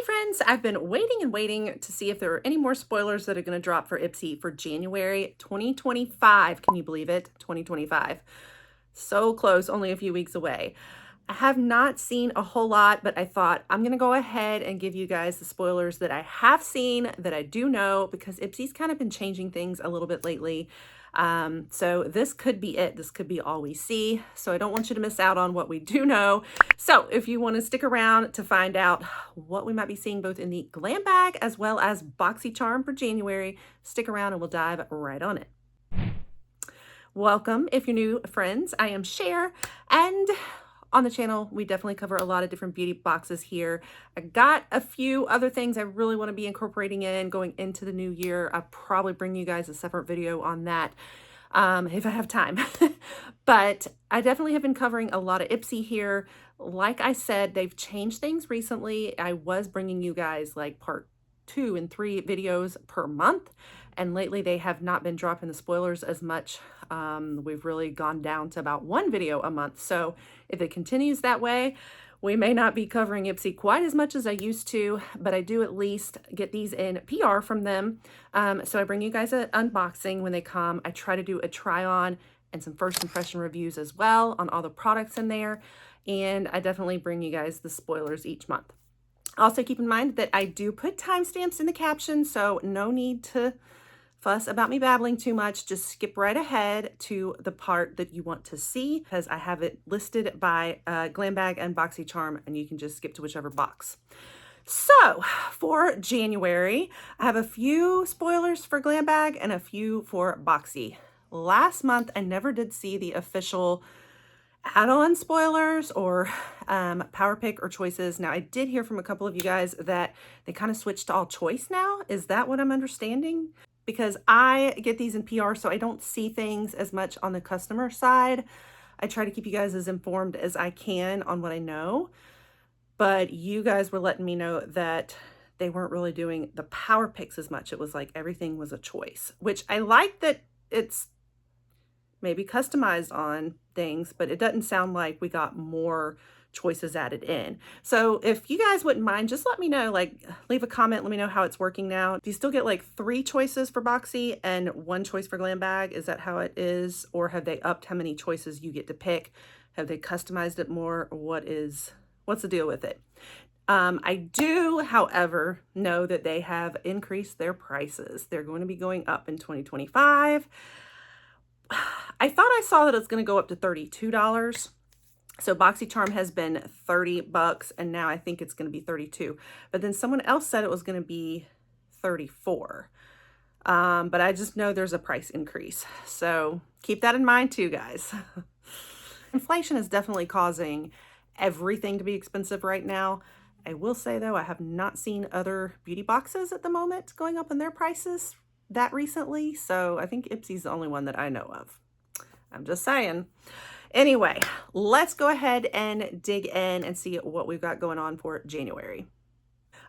Hey friends, I've been waiting and waiting to see if there are any more spoilers that are going to drop for Ipsy for January 2025. Can you believe it? 2025. So close, only a few weeks away. I have not seen a whole lot, but I thought I'm going to go ahead and give you guys the spoilers that I have seen, that I do know, because Ipsy's kind of been changing things a little bit lately. So this could be it. This could be all we see. So I don't want you to miss out on what we do know. So if you want to stick around to find out what we might be seeing both in the Glam Bag as well as BoxyCharm for January, stick around and we'll dive right on it. Welcome if you're new friends. I am Cher, and on the channel we definitely cover a lot of different beauty boxes here. I got a few other things I really want to be incorporating in going into the new year. I'll probably bring you guys a separate video on that if I have time. But I definitely have been covering a lot of Ipsy here. Like I said, they've changed things recently. I was bringing you guys like part 2 and 3 videos per month, and lately they have not been dropping the spoilers as much. We've really gone down to about 1 video a month. So if it continues that way, we may not be covering Ipsy quite as much as I used to, but I do at least get these in PR from them. So I bring you guys an unboxing when they come. I try to do a try on and some first impression reviews as well on all the products in there. And I definitely bring you guys the spoilers each month. Also keep in mind that I do put timestamps in the caption, so no need to fuss about me babbling too much. Just skip right ahead to the part that you want to see, because I have it listed by Glam Bag and BoxyCharm, and you can just skip to whichever box. So for January, I have a few spoilers for Glam Bag and a few for Boxy. Last month, I never did see the official add-on spoilers or power pick or choices. Now, I did hear from a couple of you guys that they kind of switched to all choice now. Is that what I'm understanding? Because I get these in PR, so I don't see things as much on the customer side. I try to keep you guys as informed as I can on what I know, but you guys were letting me know that they weren't really doing the power picks as much. It was like everything was a choice, which I like that it's maybe customized on things, but it doesn't sound like we got more choices added in. So if you guys wouldn't mind, just let me know, like leave a comment, let me know how it's working now. Do you still get like 3 choices for Boxy and 1 choice for Glam Bag? Is that how it is? Or have they upped how many choices you get to pick? Have they customized it more? What's the deal with it? I do, however, know that they have increased their prices. They're going to be going up in 2025. I thought I saw that it's going to go up to $32. So BoxyCharm has been 30 bucks, and now I think it's going to be 32. But then someone else said it was going to be 34. But I just know there's a price increase. So keep that in mind too, guys. Inflation is definitely causing everything to be expensive right now. I will say though, I have not seen other beauty boxes at the moment going up in their prices that recently. So I think Ipsy's the only one that I know of. I'm just saying. Anyway, let's go ahead and dig in and see what we've got going on for January.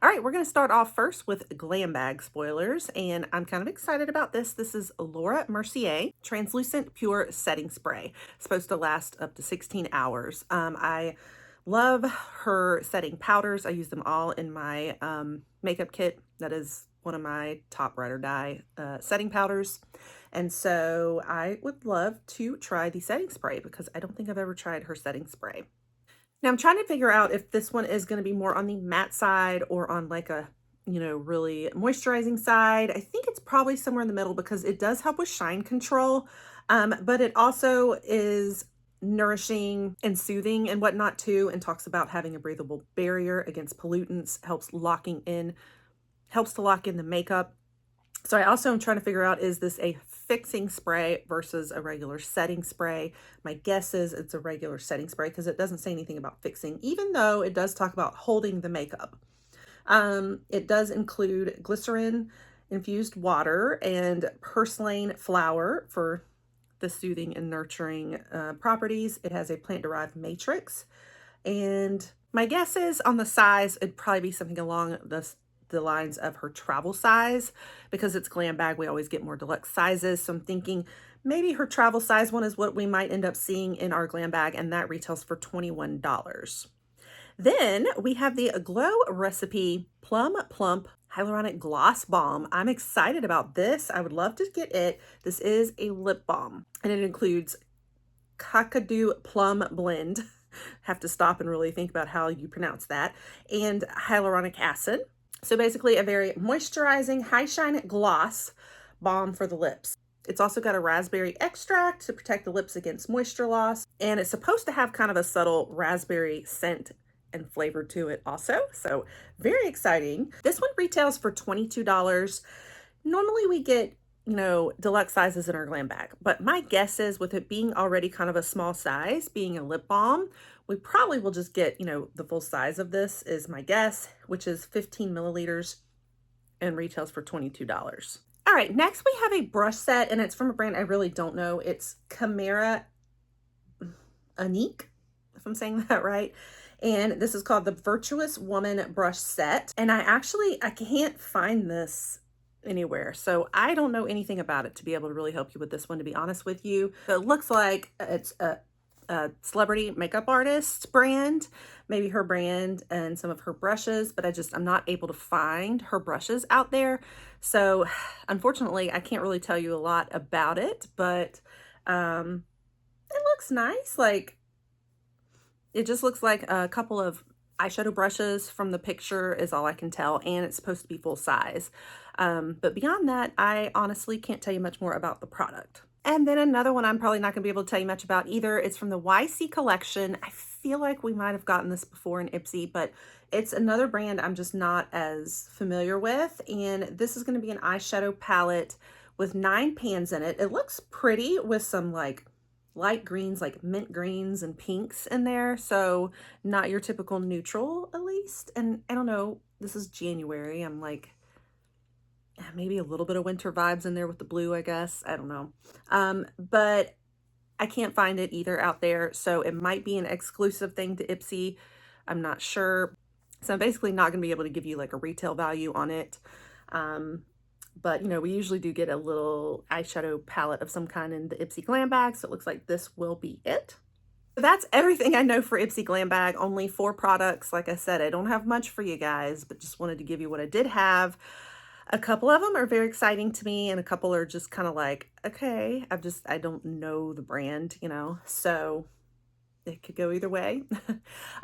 All right, we're going to start off first with Glam Bag spoilers, and I'm kind of excited about this. This is Laura Mercier Translucent Pure Setting Spray. It's supposed to last up to 16 hours. I love her setting powders. I use them all in my makeup kit. That is one of my top ride or die setting powders. And so I would love to try the setting spray because I don't think I've ever tried her setting spray. Now I'm trying to figure out if this one is going to be more on the matte side or on like a, really moisturizing side. I think it's probably somewhere in the middle because it does help with shine control, but it also is nourishing and soothing and whatnot too, and talks about having a breathable barrier against pollutants, helps to lock in the makeup. So I also am trying to figure out, is this a fixing spray versus a regular setting spray? My guess is it's a regular setting spray because it doesn't say anything about fixing, even though it does talk about holding the makeup. It does include glycerin infused water and purslane flower for the soothing and nurturing properties. It has a plant-derived matrix. And my guess is on the size, it'd probably be something along the lines of her travel size. Because it's Glam Bag, we always get more deluxe sizes. So I'm thinking maybe her travel size one is what we might end up seeing in our Glam Bag, and that retails for $21. Then we have the Glow Recipe Plum Plump Hyaluronic Gloss Balm. I'm excited about this. I would love to get it. This is a lip balm and it includes Kakadu Plum Blend. Have to stop and really think about how you pronounce that. And hyaluronic acid. So basically a very moisturizing, high shine gloss balm for the lips. It's also got a raspberry extract to protect the lips against moisture loss. And it's supposed to have kind of a subtle raspberry scent and flavor to it also. So very exciting. This one retails for $22. Normally we get, you know, deluxe sizes in our glam bag, but my guess is with it being already kind of a small size, being a lip balm, we probably will just get, you know, the full size of this is my guess, which is 15 milliliters and retails for $22. All right, next we have a brush set and it's from a brand I really don't know. It's Chimera Unique, if I'm saying that right. And this is called the Virtuous Woman Brush Set. And I can't find this anywhere. So I don't know anything about it to be able to really help you with this one, to be honest with you. It looks like it's a celebrity makeup artist brand, maybe her brand and some of her brushes, but I'm not able to find her brushes out there. So unfortunately, I can't really tell you a lot about it, but it looks nice. Like, it just looks like a couple of eyeshadow brushes from the picture is all I can tell, and it's supposed to be full size. But beyond that, I honestly can't tell you much more about the product. And then another one I'm probably not gonna be able to tell you much about either. It's from the YC collection. I feel like we might have gotten this before in Ipsy, but it's another brand I'm just not as familiar with. And this is gonna be an eyeshadow palette with 9 pans in it. It looks pretty with some like light greens, like mint greens and pinks in there. So not your typical neutral, at least. And I don't know, this is January. I'm like, maybe a little bit of winter vibes in there with the blue, I guess. I don't know. But I can't find it either out there. So it might be an exclusive thing to Ipsy. I'm not sure. So I'm basically not gonna be able to give you like a retail value on it. But you know, we usually do get a little eyeshadow palette of some kind in the Ipsy Glam Bag, so it looks like this will be it. So that's everything I know for Ipsy Glam Bag. Only 4 products. Like I said, I don't have much for you guys, but just wanted to give you what I did have. A couple of them are very exciting to me, and a couple are just kind of like, okay, I don't know the brand, you know, so it could go either way.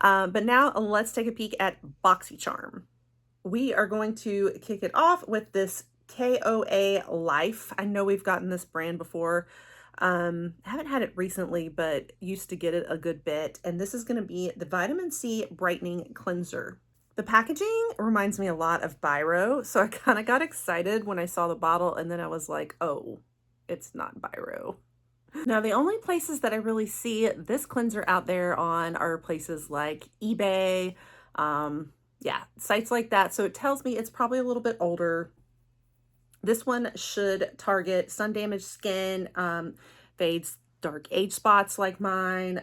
But now let's take a peek at BoxyCharm. We are going to kick it off with this KOA Life. I know we've gotten this brand before. I haven't had it recently, but used to get it a good bit. And this is going to be the Vitamin C Brightening Cleanser. The packaging reminds me a lot of Biro, so I kind of got excited when I saw the bottle, and then I was like, oh, it's not Biro. Now, the only places that I really see this cleanser out there on are places like eBay, yeah, sites like that. So it tells me it's probably a little bit older. This one should target sun-damaged skin, fades dark age spots like mine,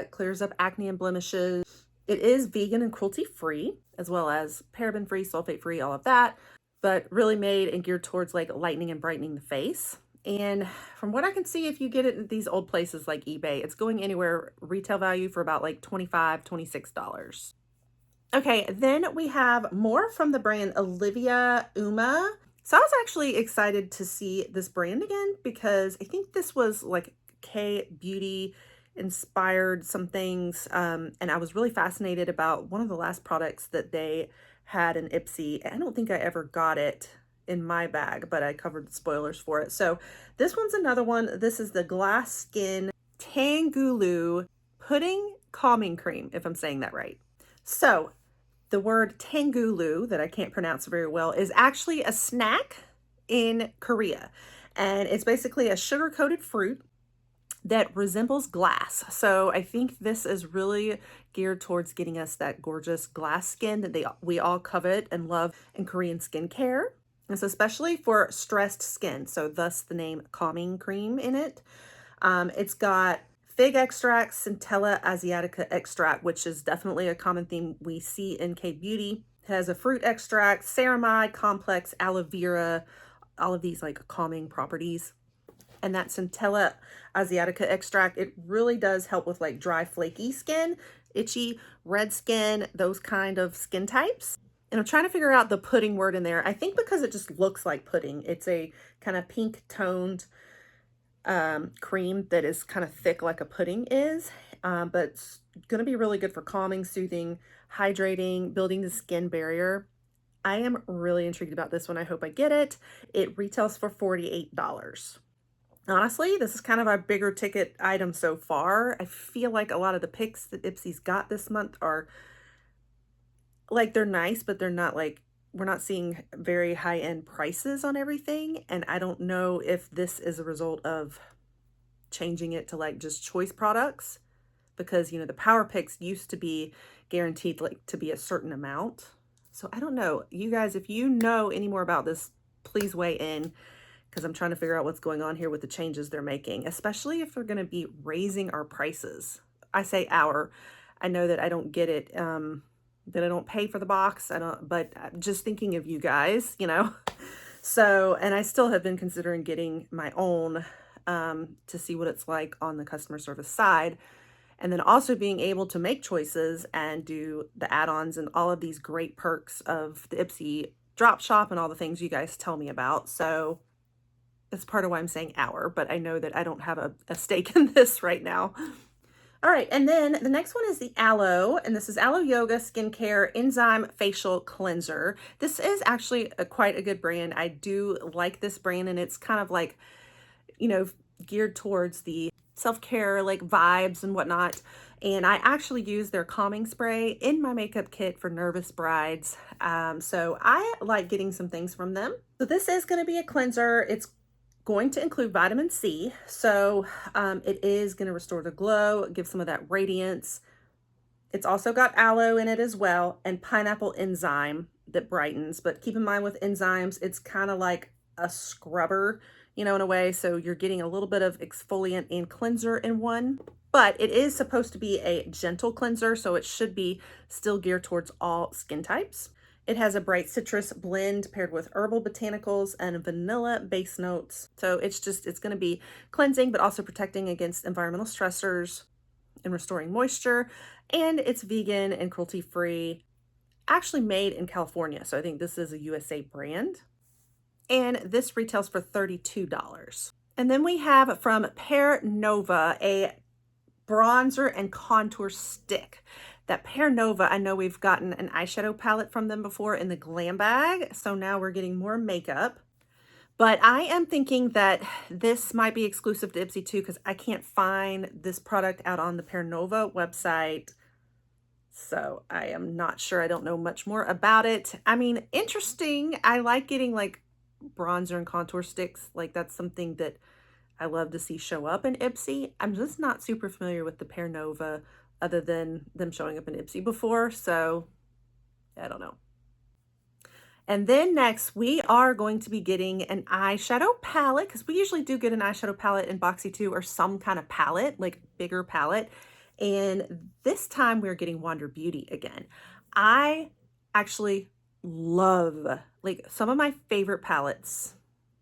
clears up acne and blemishes. It is vegan and cruelty-free, as well as paraben-free, sulfate-free, all of that, but really made and geared towards like lightening and brightening the face. And from what I can see, if you get it at these old places like eBay, it's going anywhere retail value for about like $25, $26. Okay, then we have more from the brand Olivia Uma. So I was actually excited to see this brand again because I think this was like K-beauty inspired some things, and I was really fascinated about one of the last products that they had in Ipsy. I don't think I ever got it in my bag, but I covered the spoilers for it. So this one's another one. This is the Glass Skin Tangulu Pudding Calming Cream, if I'm saying that right. So the word tangulu, that I can't pronounce very well, is actually a snack in Korea. And it's basically a sugar-coated fruit that resembles glass. So I think this is really geared towards getting us that gorgeous glass skin that we all covet and love in Korean skincare. And so especially for stressed skin. So thus the name Calming Cream in it. It's got fig extract, Centella asiatica extract, which is definitely a common theme we see in K-beauty. It has a fruit extract, ceramide, complex, aloe vera, all of these like calming properties. and that Centella asiatica extract. It really does help with like dry, flaky skin, itchy, red skin, those kind of skin types. And I'm trying to figure out the pudding word in there. I think because it just looks like pudding. It's a kind of pink toned cream that is kind of thick like a pudding is, but it's going to be really good for calming, soothing, hydrating, building the skin barrier. I am really intrigued about this one. I hope I get it. It retails for $48. Honestly, this is kind of our bigger ticket item so far. I feel like a lot of the picks that Ipsy's got this month are like, they're nice, but they're not like, we're not seeing very high-end prices on everything. And I don't know if this is a result of changing it to like just choice products, because, you know, the power picks used to be guaranteed like to be a certain amount. So I don't know. You guys, if you know any more about this, please weigh in, because I'm trying to figure out what's going on here with the changes they're making, especially if they're going to be raising our prices. I say our, I know that I don't get it, that I don't pay for the box. I don't, but I'm just thinking of you guys, you know. So, and I still have been considering getting my own to see what it's like on the customer service side. And then also being able to make choices and do the add-ons and all of these great perks of the Ipsy drop shop and all the things you guys tell me about. So that's part of why I'm saying our, but I know that I don't have a stake in this right now. All right, and then the next one is the Aloe, and this is Aloe Yoga Skincare Enzyme Facial Cleanser. This is actually quite a good brand. I do like this brand, and it's kind of like, you know, geared towards the self-care like vibes and whatnot. And I actually use their calming spray in my makeup kit for nervous brides. So I like getting some things from them. So this is going to be a cleanser. It's going to include vitamin C. So it is going to restore the glow, give some of that radiance. It's also got aloe in it as well, and pineapple enzyme that brightens. But keep in mind with enzymes, it's kind of like a scrubber, you know, in a way. So you're getting a little bit of exfoliant and cleanser in one, but it is supposed to be a gentle cleanser. So it should be still geared towards all skin types. It has a bright citrus blend paired with herbal botanicals and vanilla base notes. So it's going to be cleansing, but also protecting against environmental stressors and restoring moisture. And it's vegan and cruelty-free, actually made in California. So I think this is a USA brand. And this retails for $32. And then we have from Pear Nova a bronzer and contour stick. That Pear Nova, I know we've gotten an eyeshadow palette from them before in the Glam Bag, so now we're getting more makeup. But I am thinking that this might be exclusive to Ipsy too, because I can't find this product out on the Pear Nova website. So I am not sure. I don't know much more about it. I mean, interesting. I like getting like bronzer and contour sticks. Like that's something that I love to see show up in Ipsy. I'm just not super familiar with the Pear Nova other than them showing up in Ipsy before. So I don't know. And then next we are going to be getting an eyeshadow palette, because we usually do get an eyeshadow palette in Boxy 2 or some kind of palette, like bigger palette. And this time we're getting Wander Beauty again. I actually love, like, some of my favorite palettes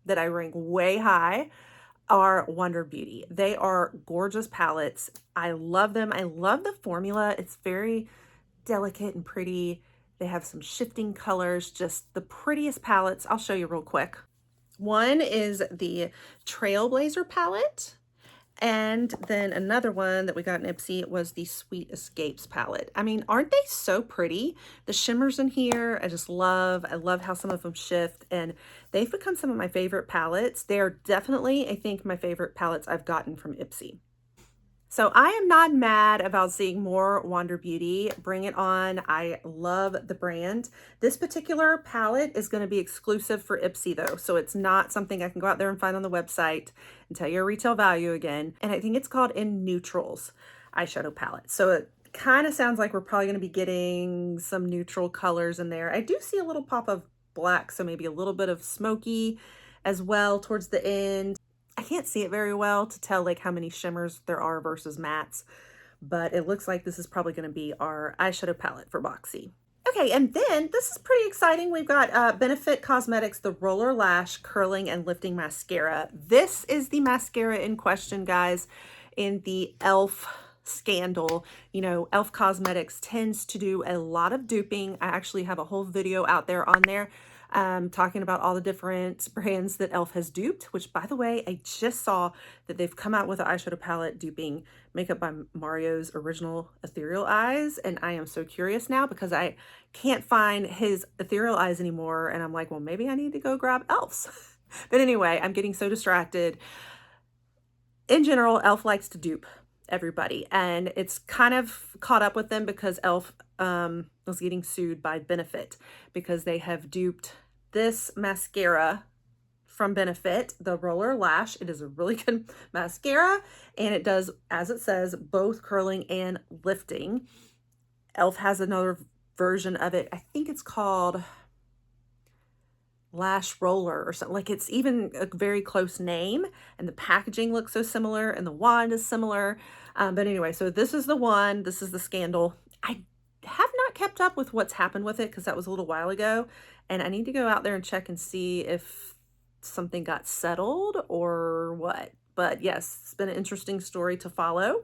that I rank way high are Wander Beauty. They are gorgeous palettes. I love them. I love the formula. It's very delicate and pretty. They have some shifting colors, just the prettiest palettes. I'll show you real quick. One is the Trailblazer palette. And then another one that we got in Ipsy was the Sweet Escapes palette. I mean, aren't they so pretty? The shimmers in here, I just love. I love how some of them shift, and they've become some of my favorite palettes. They are definitely, I think, my favorite palettes I've gotten from Ipsy. So I am not mad about seeing more Wander Beauty. Bring it on. I love the brand. This particular palette is going to be exclusive for Ipsy though. So it's not something I can go out there and find on the website and tell you a retail value again. And I think it's called In Neutrals eyeshadow palette. So it kind of sounds like we're probably going to be getting some neutral colors in there. I do see a little pop of black, so maybe a little bit of smoky as well towards the end. I can't see it very well to tell like how many shimmers there are versus mattes, but it looks like this is probably going to be our eyeshadow palette for Boxy. Okay, and then this is pretty exciting. We've got Benefit Cosmetics, the Roller Lash Curling and Lifting Mascara. This is the mascara in question, guys, in the e.l.f. scandal. You know, e.l.f. Cosmetics tends to do a lot of duping. I actually have a whole video out there on there talking about all the different brands that e.l.f. has duped, which, by the way, I just saw that they've come out with an eyeshadow palette duping Makeup by Mario's original ethereal eyes, and I am so curious now because I can't find his ethereal eyes anymore, and I'm like, well, maybe I need to go grab e.l.f.'s. But anyway, I'm getting so distracted. In general, e.l.f. likes to dupe everybody, and it's kind of caught up with them because e.l.f. Was getting sued by Benefit because they have duped this mascara from Benefit, the Roller Lash. It is a really good mascara, and it does, as it says, both curling and lifting. e.l.f. has another version of it. I think it's called Lash Roller or something. Like, it's even a very close name, and the packaging looks so similar, and the wand is similar. But anyway, so this is the one. This is the scandal. I have not kept up with what's happened with it because that was a little while ago, and I need to go out there and check and see if something got settled or what. But yes, it's been an interesting story to follow.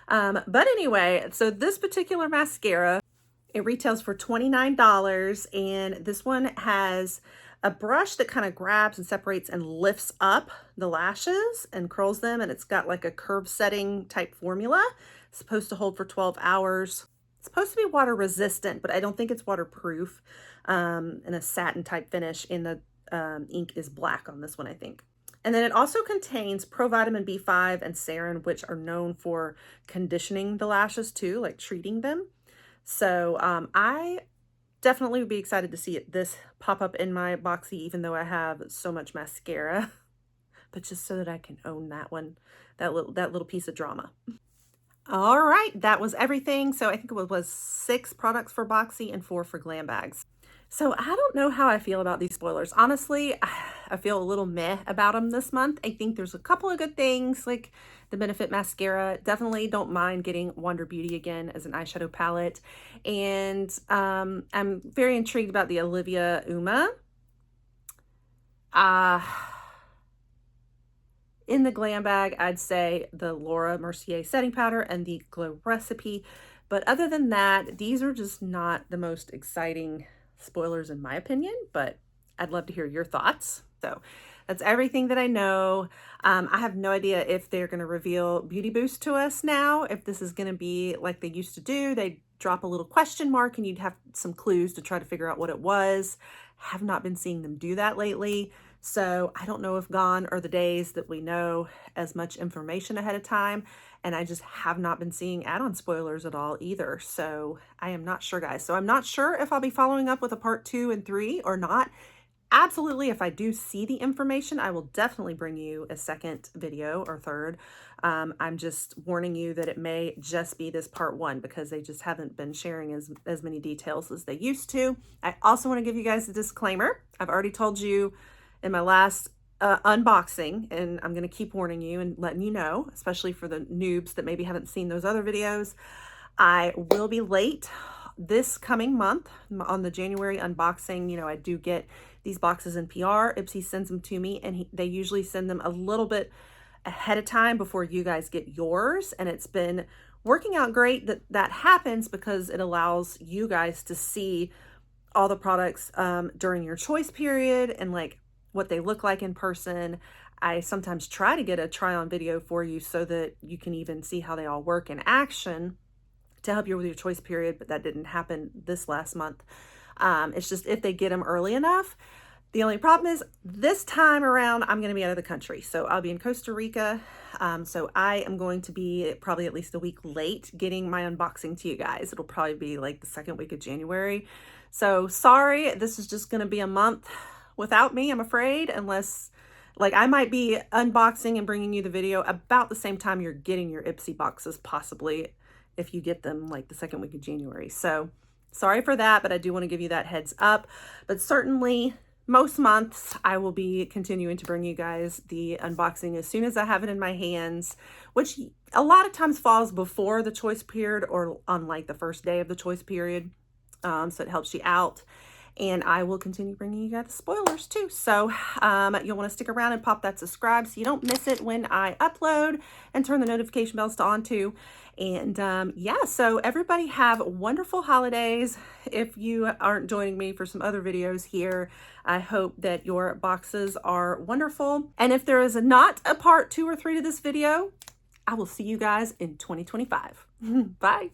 But anyway, so this particular mascara, it retails for $29, and this one has a brush that kind of grabs and separates and lifts up the lashes and curls them, and it's got like a curve setting type formula. It's supposed to hold for 12 hours. It's supposed to be water resistant, but I don't think it's waterproof, and a satin type finish, and the ink is black on this one, I think. And then it also contains provitamin B5 and sarin, which are known for conditioning the lashes too, like treating them. So I definitely would be excited to see this pop up in my Boxy, even though I have so much mascara, but just so that I can own that one, that little piece of drama. All right, that was everything. So I think it was 6 products for Boxy and 4 for Glam Bags. So I don't know how I feel about these spoilers. Honestly, I feel a little meh about them this month. I think there's a couple of good things, like the Benefit mascara. Definitely don't mind getting Wander Beauty again as an eyeshadow palette. And I'm very intrigued about the Olivia Uma. In the Glam Bag, I'd say the Laura Mercier setting powder and the Glow Recipe. But other than that, these are just not the most exciting spoilers in my opinion, but I'd love to hear your thoughts. So that's everything that I know. I have no idea if they're going to reveal Beauty Boost to us now, if this is going to be like they used to do. They drop a little question mark and you'd have some clues to try to figure out what it was. Have not been seeing them do that lately. So I don't know if gone are the days that we know as much information ahead of time. And I just have not been seeing add-on spoilers at all either. So I am not sure, guys. So I'm not sure if I'll be following up with a part 2 and 3 or not. Absolutely, if I do see the information, I will definitely bring you a second video or third. I'm just warning you that it may just be this part 1 because they just haven't been sharing as many details as they used to. I also want to give you guys a disclaimer. I've already told you in my last unboxing, and I'm going to keep warning you and letting you know, especially for the noobs that maybe haven't seen those other videos, I will be late this coming month on the January unboxing. You know, I do get these boxes in PR. Ipsy sends them to me, and they usually send them a little bit ahead of time before you guys get yours. And it's been working out great that that happens because it allows you guys to see all the products during your choice period and like what they look like in person. I sometimes try to get a try on video for you so that you can even see how they all work in action to help you with your choice period, but that didn't happen this last month. It's just if they get them early enough. The only problem is this time around, I'm going to be out of the country. So I'll be in Costa Rica. So I am going to be probably at least a week late getting my unboxing to you guys. It'll probably be like the second week of January. So sorry, this is just going to be a month without me, I'm afraid, unless like I might be unboxing and bringing you the video about the same time you're getting your Ipsy boxes, possibly if you get them like the second week of January. So sorry for that, but I do want to give you that heads up. But certainly most months I will be continuing to bring you guys the unboxing as soon as I have it in my hands, which a lot of times falls before the choice period or on like the first day of the choice period. So it helps you out. And I will continue bringing you guys spoilers too. So you'll want to stick around and pop that subscribe so you don't miss it when I upload, and turn the notification bells to on too. And yeah, so everybody have wonderful holidays. If you aren't joining me for some other videos here, I hope that your boxes are wonderful. And if there is not a part 2 or 3 to this video, I will see you guys in 2025. Bye.